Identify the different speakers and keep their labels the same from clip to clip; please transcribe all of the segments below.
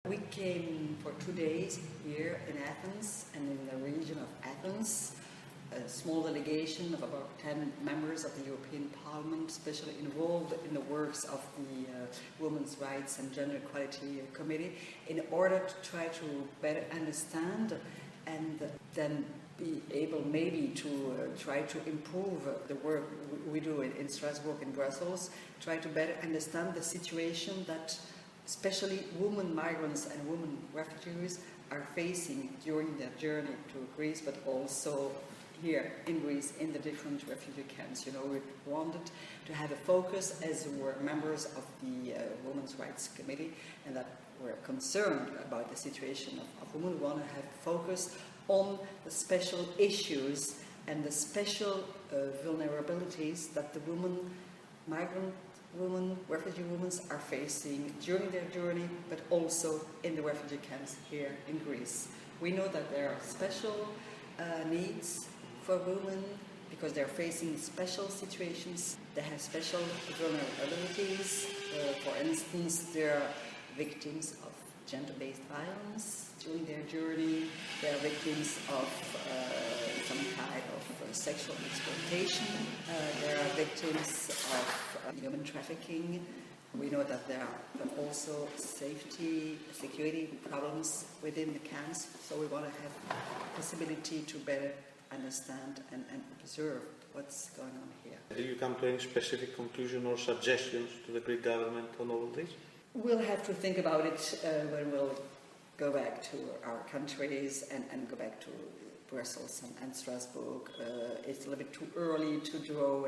Speaker 1: We came for 2 days here in Athens and in the region of Athens. A small delegation of about 10 members of the European Parliament, especially involved in the works of the Women's Rights and Gender Equality Committee, in order to try to better understand and then be able maybe to try to improve the work we do in Strasbourg and Brussels, try to better understand the situation that especially women migrants and women refugees are facing during their journey to Greece, but also here in Greece in the different refugee camps. You know, we wanted to have a focus as we're members of the Women's Rights Committee and that we're concerned about the situation of women. We want to have focus on the special issues and the special vulnerabilities that the migrant women, refugee women are facing during their journey, but also in the refugee camps here in Greece. We know that there are special needs for women because they're facing special situations. They have special vulnerabilities. For instance, they're victims of gender-based violence during their journey. They are victims of some kind of sexual exploitation. They are victims of human trafficking. We know that there are also security problems within the camps, so we want to have possibility to better understand and observe what's going on here.
Speaker 2: Do you come to any specific conclusion or suggestions to the Greek government on all of this?
Speaker 1: We'll have to think about it when we'll go back to our countries and go back to Brussels and Strasbourg. It's a little bit too early to draw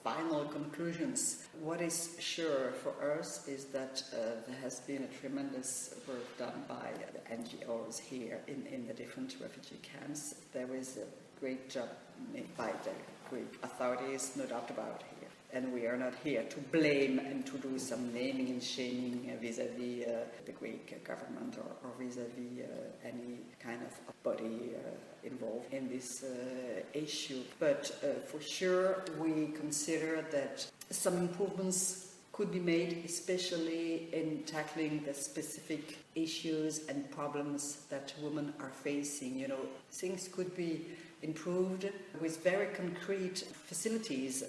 Speaker 1: final conclusions. What is sure for us is that there has been a tremendous work done by the NGOs here in the different refugee camps. There is a great job made by the Greek authorities, no doubt about it. And we are not here to blame and to do some naming and shaming vis-à-vis the Greek government or vis-à-vis any kind of body involved in this issue. But for sure, we consider that some improvements could be made, especially in tackling the specific issues and problems that women are facing. You know, things could be improved with very concrete facilities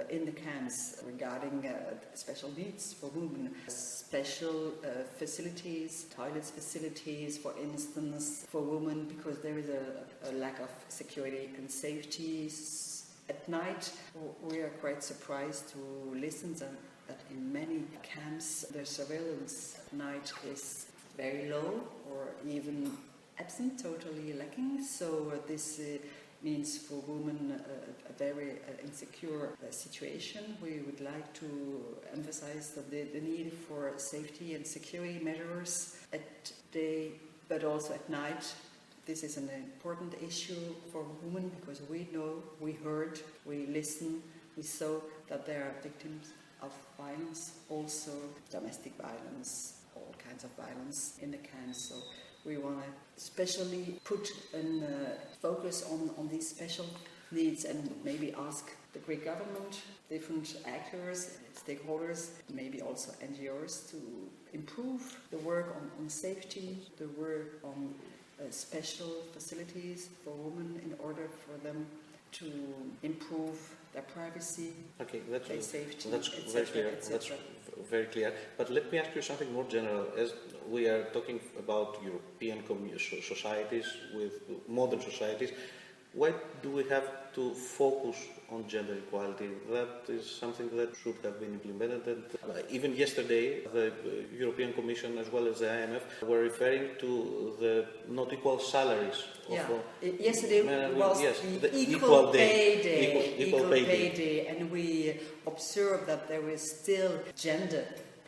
Speaker 1: in the camps regarding special needs for women. Special facilities, toilets facilities, for instance, for women, because there is a lack of security and safety. At night, we are quite surprised to listen that in many camps the surveillance at night is very low or even absent, totally lacking. So this means for women a very insecure situation. We would like to emphasize the need for safety and security measures at day, but also at night. This is an important issue for women because we know, we heard, we listen, we saw that there are victims of violence, also domestic violence, all kinds of violence in the camps. So we want to especially put a focus on these special needs and maybe ask the Greek government, different actors, stakeholders, maybe also NGOs to improve the work on safety, the work on special facilities for women in order for them to improve their privacy, their safety,
Speaker 2: that's very clear. That's very clear. But let me ask you something more general. As we are talking about European societies with modern societies, why do we have to focus on gender equality? That is something that should have been implemented. And even yesterday, the European Commission as well as the IMF were referring to the not equal salaries.
Speaker 1: Yesterday was the Equal Pay Day, and we observed that there is still gender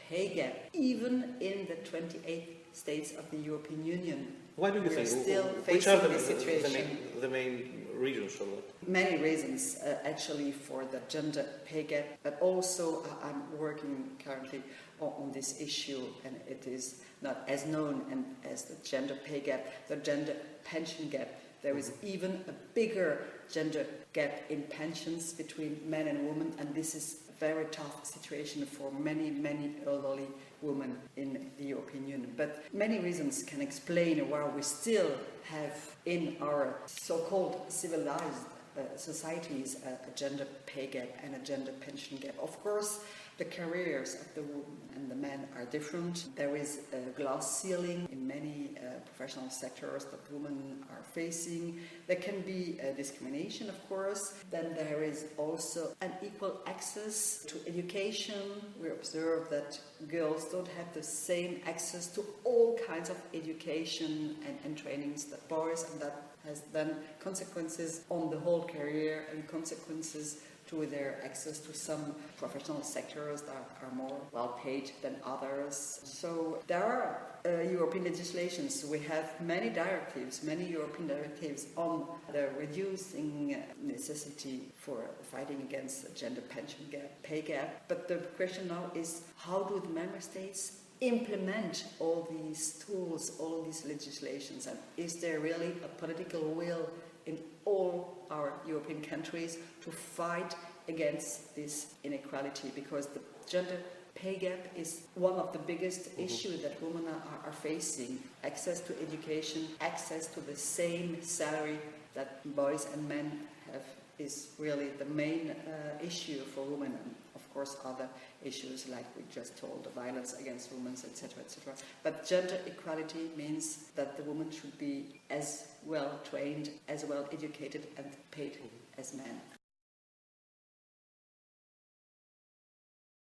Speaker 1: pay gap, even in the 28 states of the European Union.
Speaker 2: Why do you think? Which are the main reasons for that?
Speaker 1: Many reasons, actually, for the gender pay gap, but also I'm working currently on this issue, and it is not as known as the gender pay gap, the gender pension gap. There is even a bigger gender gap in pensions between men and women, and this is very tough situation for many, many elderly women in the European Union. But many reasons can explain why we still have in our so-called civilized societies a gender pay gap and a gender pension gap. Of course, the careers of the women and the men are different. There is a glass ceiling in many professional sectors that women are facing. There can be discrimination, of course. Then there is also unequal access to education. We observe that girls don't have the same access to all kinds of education and trainings that boys, and that has then consequences on the whole career and consequences to their access to some professional sectors that are more well paid than others. So there are European legislations. We have many directives, many European directives on the reducing necessity for fighting against the gender pension gap, pay gap. But the question now is, how do the member states implement all these tools, all these legislations, and is there really a political will in all our European countries to fight against this inequality? Because the gender pay gap is one of the biggest issues that women are facing. Access to education, access to the same salary that boys and men have is really the main issue for women, and of course other issues like we just told, the violence against women, etc., etc. But gender equality means that the woman should be as well trained, as well educated and paid as men.